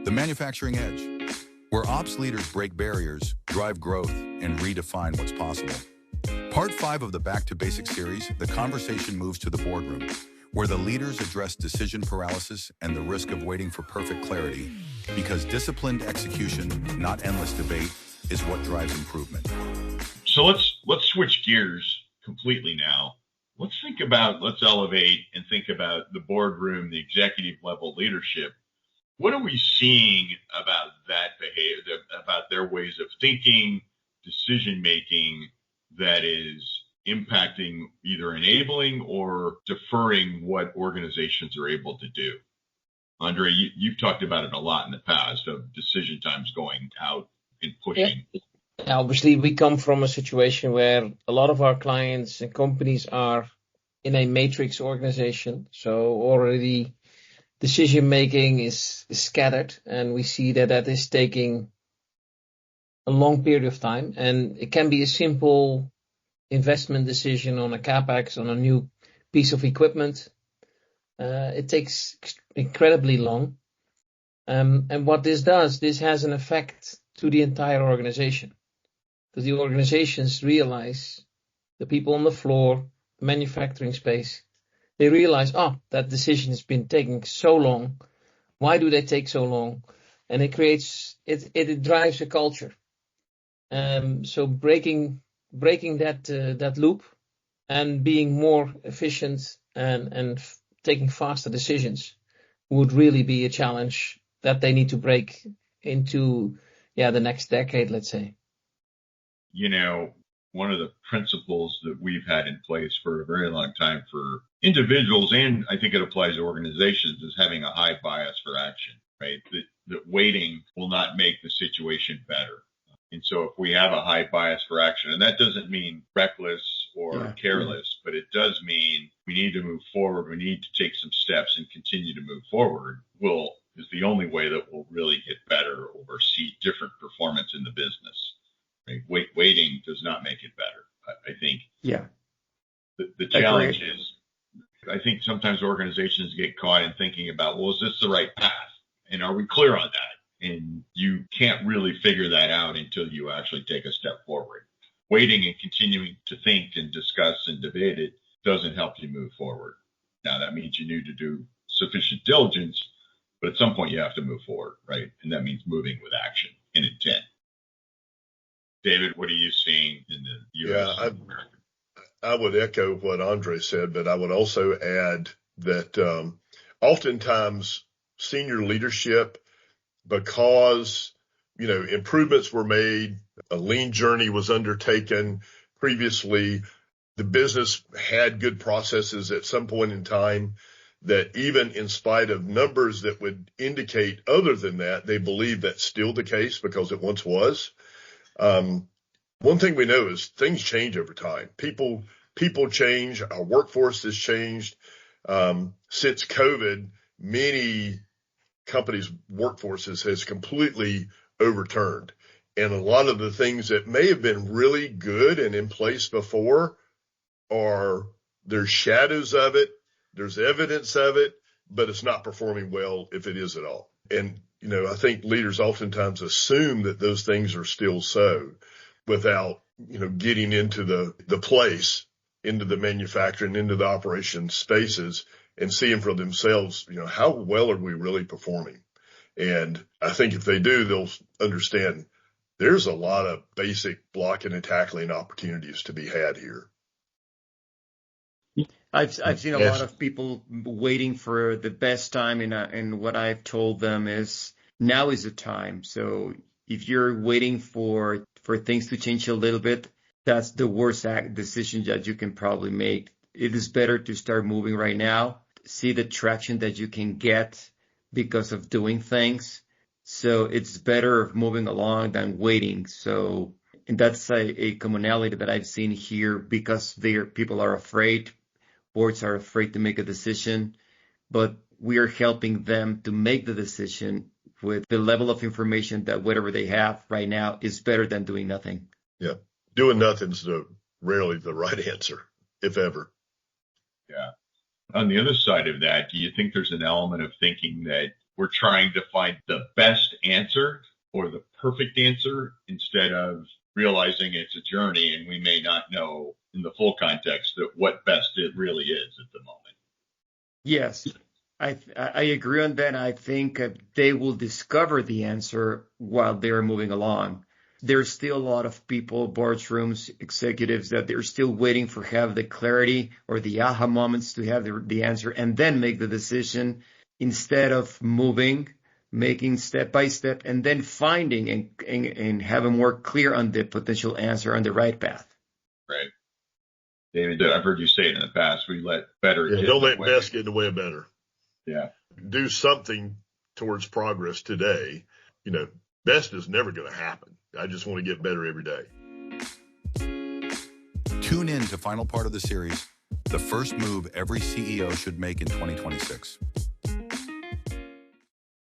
The manufacturing edge, where ops leaders break barriers, drive growth, and redefine what's possible. Part 5 of the Back to Basics series, the conversation moves to the boardroom, where the leaders address decision paralysis and the risk of waiting for perfect clarity, because disciplined execution, not endless debate, is what drives improvement. So let's switch gears completely now. Let's elevate and think about the boardroom, the executive level leadership. What are we seeing about that behavior, about their ways of thinking, decision making, that is impacting, either enabling or deferring what organizations are able to do? Andre, you've talked about it a lot in the past, of decision times going out and pushing. Yeah. Obviously, we come from a situation where a lot of our clients and companies are in a matrix organization. So already decision making is scattered, and we see that is taking a long period of time. And it can be a simple investment decision on a capex, on a new piece of equipment. It takes incredibly long. And what this does, this has an effect to the entire organization. Because the organizations realize, the people on the floor, the manufacturing space, they realize, that decision has been taking so long. Why do they take so long? And it drives a culture. So breaking that loop and being more efficient and taking faster decisions would really be a challenge that they need to break into, the next decade, let's say. You know, one of the principles that we've had in place for a very long time for individuals, and I think it applies to organizations, is having a high bias for action, right? That waiting will not make the situation better. And so if we have a high bias for action, and that doesn't mean reckless or careless, but it does mean we need to move forward. We need to take some steps and continue to move forward. Is the only way that we'll really get better or see different performance in the business. Right? Waiting does not make it better. I think. Yeah. The challenge is, I think sometimes organizations get caught in thinking about, is this the right path? And are we clear on that? And you can't really figure that out until you actually take a step forward. Waiting and continuing to think and discuss and debate it doesn't help you move forward. Now, that means you need to do sufficient diligence, but at some point you have to move forward, right? And that means moving with action and intent. David, what are you seeing in the U.S.? Yeah, I would echo what Andre said, but I would also add that oftentimes senior leadership, because, improvements were made, a lean journey was undertaken previously, the business had good processes at some point in time, that even in spite of numbers that would indicate other than that, they believe that's still the case because it once was. One thing we know is things change over time. People change. Our workforce has changed. Since COVID, many companies' workforces has completely overturned. And a lot of the things that may have been really good and in place before there's shadows of it. There's evidence of it, but it's not performing well if it is at all. And, I think leaders oftentimes assume that those things are still so without, getting into the place, into the manufacturing, into the operation spaces and seeing for themselves, how well are we really performing? And I think if they do, they'll understand there's a lot of basic blocking and tackling opportunities to be had here. I've seen a lot of people waiting for the best time, and what I've told them is now is the time. So if you're waiting for things to change a little bit, that's the worst decision that you can probably make. It is better to start moving right now, see the traction that you can get because of doing things. So it's better moving along than waiting. So, and that's a commonality that I've seen here because people are afraid. Boards are afraid to make a decision, but we are helping them to make the decision with the level of information that whatever they have right now is better than doing nothing. Yeah. Doing nothing's rarely the right answer, if ever. Yeah. On the other side of that, do you think there's an element of thinking that we're trying to find the best answer or the perfect answer instead of realizing it's a journey and we may not know in the full context that what best it really is at the moment. Yes, I agree on that. I think they will discover the answer while they're moving along. There's still a lot of people, boardrooms, executives, that they're still waiting for have the clarity or the aha moments to have the answer and then make the decision instead of making step by step and then finding and have a more clear on the potential answer on the right path. Right. David, I've heard you say it in the past. We let better. Yeah, don't let best get in the way of better. Yeah. Do something towards progress today. You know, best is never going to happen. I just want to get better every day. Tune in to final part of the series, the first move every CEO should make in 2026.